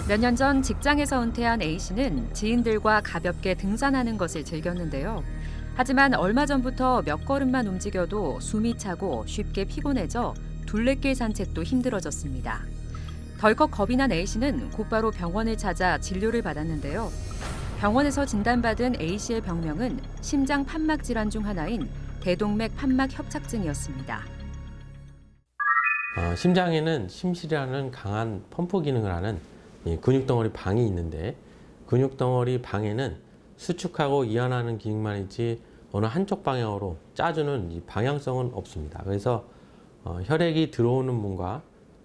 몇 년 전 직장에서 은퇴한 A씨는 지인들과 가볍게 등산하는 것을 즐겼는데요. 하지만 얼마 전부터 몇 걸음만 움직여도 숨이 차고 쉽게 피곤해져 둘레길 산책도 힘들어졌습니다. 덜컥 겁이 난 A씨는 곧바로 병원을 찾아 진료를 받았는데요. 병원에서 진단받은 A씨의 병명은 심장 판막 질환 중 하나인 대동맥 판막 협착증이었습니다. 심장에는 심실이라는 강한 펌프 기능을 하는 근육덩어리 방이 있는데, 근육덩어리 방에는 수축하고 이완하는 기능만 있지 어느 한쪽 방향으로 짜주는 이 방향성은 없습니다. 그래서 혈액이 들어오는 문과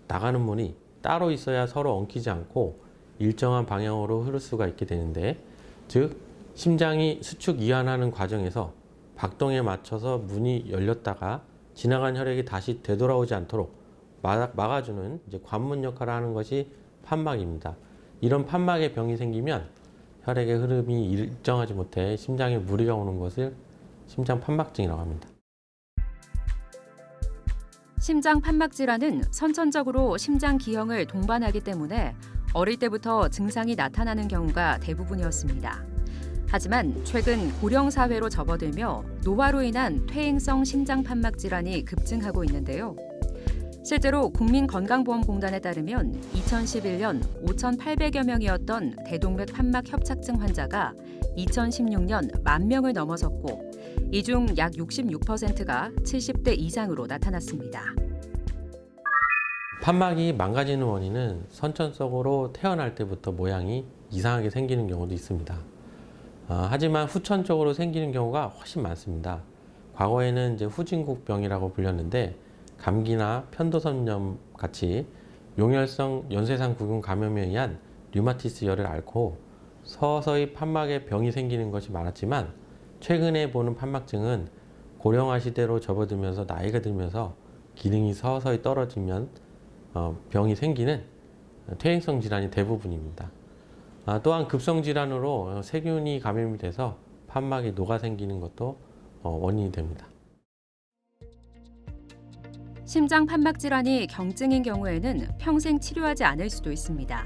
나가는 문이 따로 있어야 서로 엉키지 않고 일정한 방향으로 흐를 수가 있게 되는데, 즉 심장이 수축 이완하는 과정에서 박동에 맞춰서 문이 열렸다가 지나간 혈액이 다시 되돌아오지 않도록 막아주는 관문 역할을 하는 것이 판막입니다. 이런 판막에 병이 생기면 혈액의 흐름이 일정하지 못해 심장에 무리가 오는 것을 심장 판막증이라고 합니다. 심장 판막 질환은 선천적으로 심장 기형을 동반하기 때문에 어릴 때부터 증상이 나타나는 경우가 대부분이었습니다. 하지만 최근 고령 사회로 접어들며 노화로 인한 퇴행성 심장 판막 질환이 급증하고 있는데요. 실제로 국민건강보험공단에 따르면 2011년 5,800여 명이었던 대동맥 판막 협착증 환자가 2016년 10,000명을 넘어섰고, 이 중 약 66%가 70대 이상으로 나타났습니다. 판막이 망가지는 원인은 선천적으로 태어날 때부터 모양이 이상하게 생기는 경우도 있습니다. 하지만 후천적으로 생기는 경우가 훨씬 많습니다. 과거에는 후진국병이라고 불렸는데, 감기나 편도선염 같이 용혈성 연쇄상구균 감염에 의한 류마티스 열을 앓고 서서히 판막에 병이 생기는 것이 많았지만, 최근에 보는 판막증은 고령화 시대로 접어들면서 나이가 들면서 기능이 서서히 떨어지면 병이 생기는 퇴행성 질환이 대부분입니다. 또한 급성 질환으로 세균이 감염이 돼서 판막에 녹아 생기는 것도 원인이 됩니다. 심장 판막 질환이 경증인 경우에는 평생 치료하지 않을 수도 있습니다.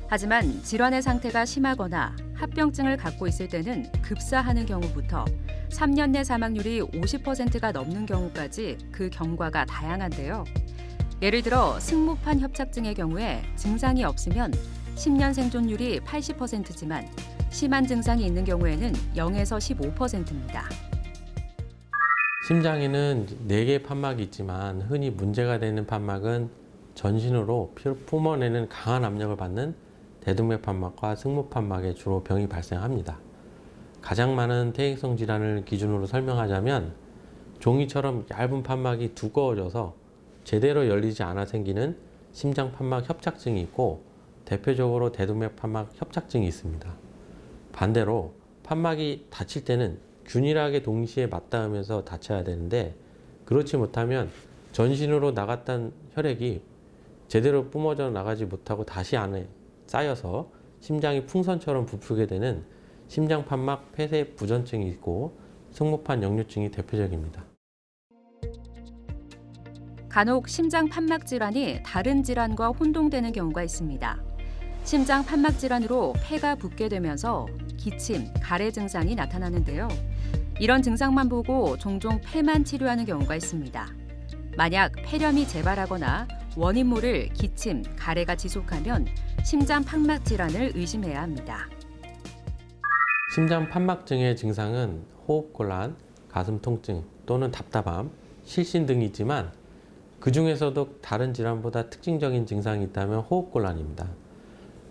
하지만 질환의 상태가 심하거나 합병증을 갖고 있을 때는 급사하는 경우부터 3년 내 사망률이 50%가 넘는 경우까지 그 경과가 다양한데요. 예를 들어 승모판 협착증의 경우에 증상이 없으면 10년 생존율이 80%지만 심한 증상이 있는 경우에는 0에서 15%입니다. 심장에는 4개의 판막이 있지만 흔히 문제가 되는 판막은 전신으로 피를 뿜어내는 강한 압력을 받는 대동맥 판막과 승모 판막에 주로 병이 발생합니다. 가장 많은 퇴행성 질환을 기준으로 설명하자면 종이처럼 얇은 판막이 두꺼워져서 제대로 열리지 않아 생기는 심장 판막 협착증이 있고, 대표적으로 대동맥 판막 협착증이 있습니다. 반대로 판막이 다칠 때는 균일하게 동시에 맞닿으면서 다쳐야 되는데, 그렇지 못하면 전신으로 나갔던 혈액이 제대로 뿜어져 나가지 못하고 다시 안에 쌓여서 심장이 풍선처럼 부풀게 되는 심장 판막 폐쇄 부전증이 있고, 승모판 역류증이 대표적입니다. 간혹 심장 판막 질환이 다른 질환과 혼동되는 경우가 있습니다. 심장 판막 질환으로 폐가 붓게 되면서 기침, 가래 증상이 나타나는데요. 이런 증상만 보고 종종 폐만 치료하는 경우가 있습니다. 만약 폐렴이 재발하거나 원인 모를 기침, 가래가 지속하면 심장 판막 질환을 의심해야 합니다. 심장 판막증의 증상은 호흡곤란, 가슴 통증 또는 답답함, 실신 등이 있지만, 그 중에서도 다른 질환보다 특징적인 증상이 있다면 호흡곤란입니다.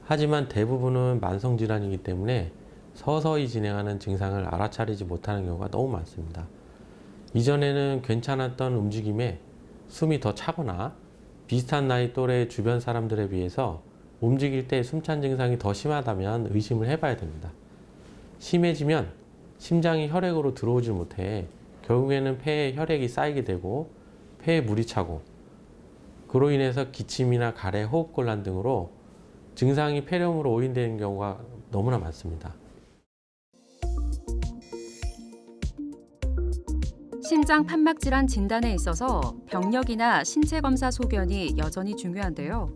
하지만 대부분은 만성질환이기 때문에 서서히 진행하는 증상을 알아차리지 못하는 경우가 너무 많습니다. 이전에는 괜찮았던 움직임에 숨이 더 차거나 비슷한 나이 또래 주변 사람들에 비해서 움직일 때 숨찬 증상이 더 심하다면 의심을 해봐야 됩니다. 심해지면 심장이 혈액으로 들어오질 못해 결국에는 폐에 혈액이 쌓이게 되고 폐에 물이 차고, 그로 인해서 기침이나 가래, 호흡곤란 등으로 증상이 폐렴으로 오인되는 경우가 너무나 많습니다. 심장 판막 질환 진단에 있어서 병력이나 신체 검사 소견이 여전히 중요한데요.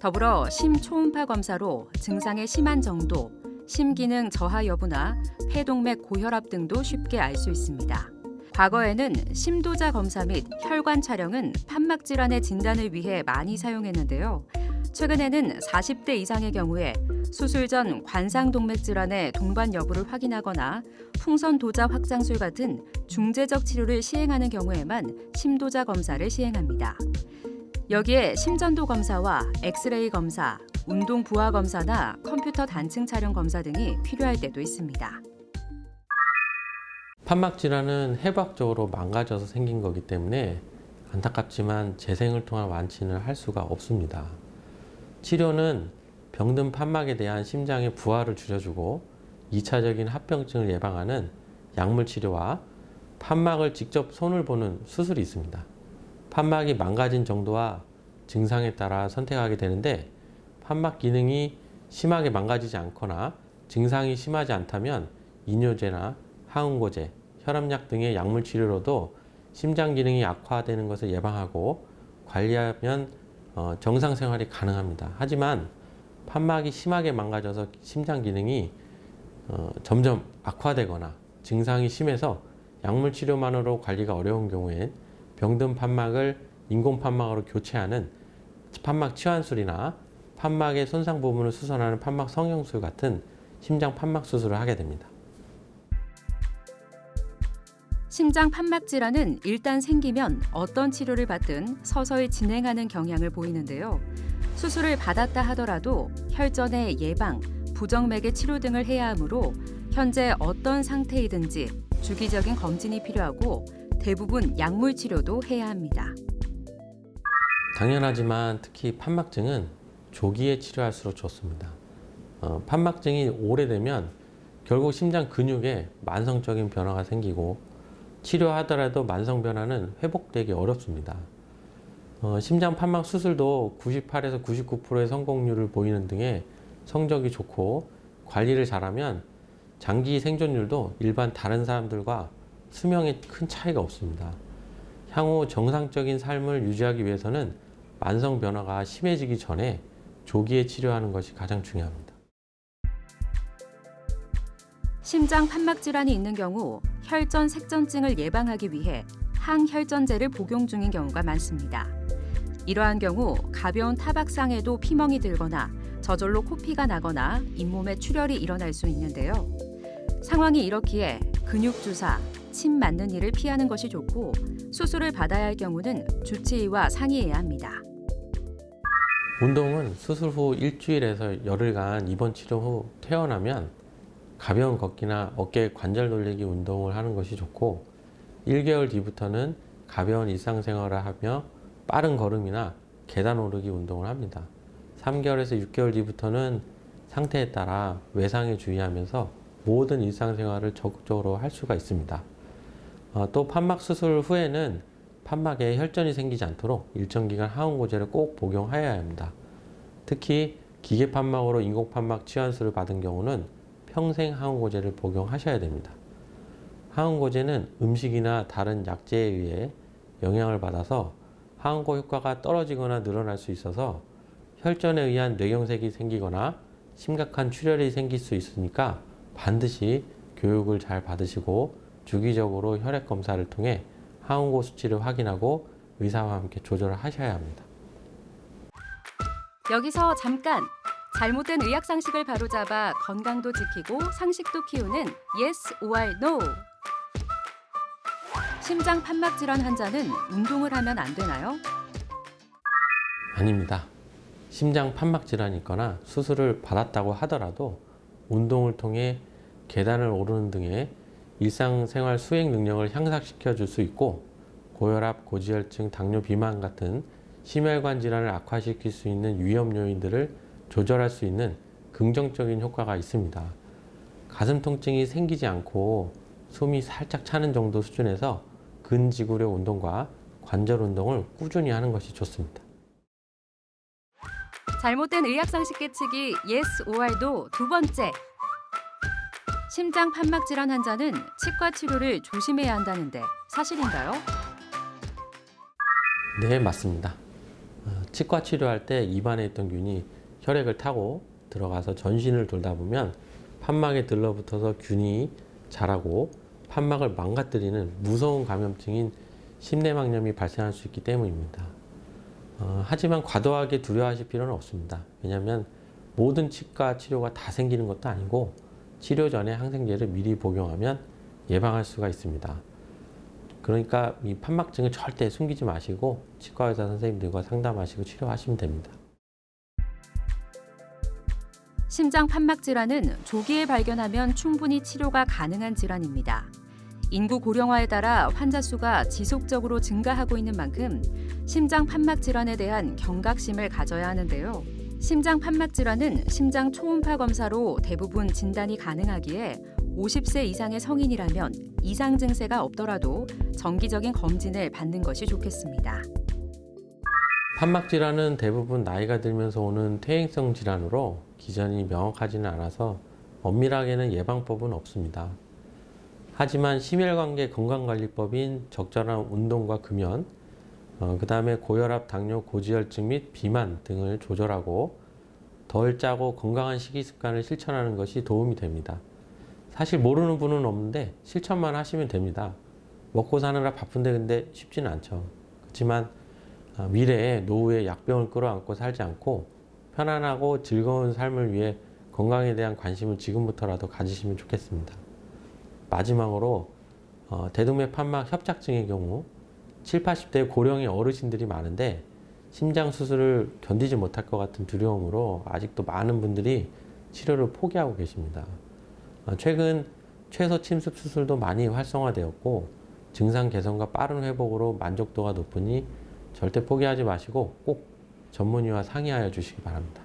더불어 심초음파 검사로 증상의 심한 정도, 심기능 저하 여부나 폐동맥 고혈압 등도 쉽게 알 수 있습니다. 과거에는 심도자 검사 및 혈관 촬영은 판막 질환의 진단을 위해 많이 사용했는데요. 최근에는 40대 이상의 경우에 수술 전 관상동맥 질환의 동반 여부를 확인하거나 풍선 도자 확장술 같은 중재적 치료를 시행하는 경우에만 심도자 검사를 시행합니다. 여기에 심전도 검사와 엑스레이 검사, 운동 부하 검사나 컴퓨터 단층 촬영 검사 등이 필요할 때도 있습니다. 판막 질환은 해부학적으로 망가져서 생긴 거기 때문에 안타깝지만 재생을 통한 완치는 할 수가 없습니다. 치료는 병든 판막에 대한 심장의 부하를 줄여주고 2차적인 합병증을 예방하는 약물 치료와 판막을 직접 손을 보는 수술이 있습니다. 판막이 망가진 정도와 증상에 따라 선택하게 되는데 판막 기능이 심하게 망가지지 않거나 증상이 심하지 않다면 이뇨제나 항응고제, 혈압약 등의 약물 치료로도 심장 기능이 악화되는 것을 예방하고 관리하면 정상 생활이 가능합니다. 하지만 판막이 심하게 망가져서 심장 기능이 점점 악화되거나 증상이 심해서 약물 치료만으로 관리가 어려운 경우엔 병든 판막을 인공 판막으로 교체하는 판막 치환술이나 판막의 손상 부분을 수선하는 판막 성형술 같은 심장 판막 수술을 하게 됩니다. 심장 판막 질환은 일단 생기면 어떤 치료를 받든 서서히 진행하는 경향을 보이는데요. 수술을 받았다 하더라도 혈전의 예방, 부정맥의 치료 등을 해야 하므로 현재 어떤 상태이든지 주기적인 검진이 필요하고 대부분 약물 치료도 해야 합니다. 당연하지만 특히 판막증은 조기에 치료할수록 좋습니다. 판막증이 오래되면 결국 심장 근육에 만성적인 변화가 생기고 치료하더라도 만성 변화는 회복되기 어렵습니다. 심장 판막 수술도 98에서 99%의 성공률을 보이는 등의 성적이 좋고 관리를 잘하면 장기 생존율도 일반 다른 사람들과 수명에 큰 차이가 없습니다. 향후 정상적인 삶을 유지하기 위해서는 만성 변화가 심해지기 전에 조기에 치료하는 것이 가장 중요합니다. 심장 판막 질환이 있는 경우 혈전 색전증을 예방하기 위해 항혈전제를 복용 중인 경우가 많습니다. 이러한 경우 가벼운 타박상에도 피멍이 들거나 저절로 코피가 나거나 잇몸에 출혈이 일어날 수 있는데요. 상황이 이렇기에 근육 주사, 침 맞는 일을 피하는 것이 좋고 수술을 받아야 할 경우는 주치의와 상의해야 합니다. 운동은 수술 후 일주일에서 열흘간 입원 치료 후 퇴원하면 가벼운 걷기나 어깨 관절 돌리기 운동을 하는 것이 좋고 1개월 뒤부터는 가벼운 일상생활을 하며 빠른 걸음이나 계단 오르기 운동을 합니다. 3개월에서 6개월 뒤부터는 상태에 따라 외상에 주의하면서 모든 일상생활을 적극적으로 할 수가 있습니다. 또 판막 수술 후에는 판막에 혈전이 생기지 않도록 일정 기간 항응고제를 꼭 복용해야 합니다. 특히 기계 판막으로 인공 판막 치환술을 받은 경우는 평생 항응고제를 복용하셔야 됩니다. 항응고제는 음식이나 다른 약제에 의해 영향을 받아서 항응고 효과가 떨어지거나 늘어날 수 있어서 혈전에 의한 뇌경색이 생기거나 심각한 출혈이 생길 수 있으니까 반드시 교육을 잘 받으시고 주기적으로 혈액 검사를 통해 항응고 수치를 확인하고 의사와 함께 조절을 하셔야 합니다. 여기서 잠깐! 잘못된 의학 상식을 바로잡아 건강도 지키고 상식도 키우는 Yes or No. 심장 판막 질환 환자는 운동을 하면 안 되나요? 아닙니다. 심장 판막 질환이 있거나 수술을 받았다고 하더라도 운동을 통해 계단을 오르는 등의 일상생활 수행 능력을 향상시켜 줄 수 있고 고혈압, 고지혈증, 당뇨, 비만 같은 심혈관 질환을 악화시킬 수 있는 위험 요인들을 조절할 수 있는 긍정적인 효과가 있습니다. 가슴 통증이 생기지 않고 숨이 살짝 차는 정도 수준에서 근지구력 운동과 관절 운동을 꾸준히 하는 것이 좋습니다. 잘못된 의학 상식 깨치기 Yes or No 두 번째. 심장 판막 질환 환자는 치과 치료를 조심해야 한다는데 사실인가요? 네, 맞습니다. 치과 치료할 때 입안에 있던 균이 혈액을 타고 들어가서 전신을 돌다 보면 판막에 들러붙어서 균이 자라고 판막을 망가뜨리는 무서운 감염증인 심내막염이 발생할 수 있기 때문입니다. 하지만 과도하게 두려워하실 필요는 없습니다. 왜냐하면 모든 치과 치료가 다 생기는 것도 아니고 치료 전에 항생제를 미리 복용하면 예방할 수가 있습니다. 그러니까 이 판막증을 절대 숨기지 마시고 치과 의사 선생님들과 상담하시고 치료하시면 됩니다. 심장 판막 질환은 조기에 발견하면 충분히 치료가 가능한 질환입니다. 인구 고령화에 따라 환자 수가 지속적으로 증가하고 있는 만큼 심장 판막 질환에 대한 경각심을 가져야 하는데요. 심장 판막 질환은 심장 초음파 검사로 대부분 진단이 가능하기에 50세 이상의 성인이라면 이상 증세가 없더라도 정기적인 검진을 받는 것이 좋겠습니다. 판막 질환은 대부분 나이가 들면서 오는 퇴행성 질환으로 기전이 명확하지는 않아서 엄밀하게는 예방법은 없습니다. 하지만 심혈관계 건강관리법인 적절한 운동과 금연, 그 다음에 고혈압, 당뇨, 고지혈증 및 비만 등을 조절하고 덜 짜고 건강한 식이습관을 실천하는 것이 도움이 됩니다. 사실 모르는 분은 없는데 실천만 하시면 됩니다. 먹고 사느라 바쁜데 근데 쉽지는 않죠. 그렇지만 미래에 노후에 약병을 끌어안고 살지 않고 편안하고 즐거운 삶을 위해 건강에 대한 관심을 지금부터라도 가지시면 좋겠습니다. 마지막으로 대동맥 판막 협착증의 경우 7, 80대 고령의 어르신들이 많은데 심장 수술을 견디지 못할 것 같은 두려움으로 아직도 많은 분들이 치료를 포기하고 계십니다. 최근 최소 침습 수술도 많이 활성화되었고 증상 개선과 빠른 회복으로 만족도가 높으니 절대 포기하지 마시고 꼭 전문의와 상의하여 주시기 바랍니다.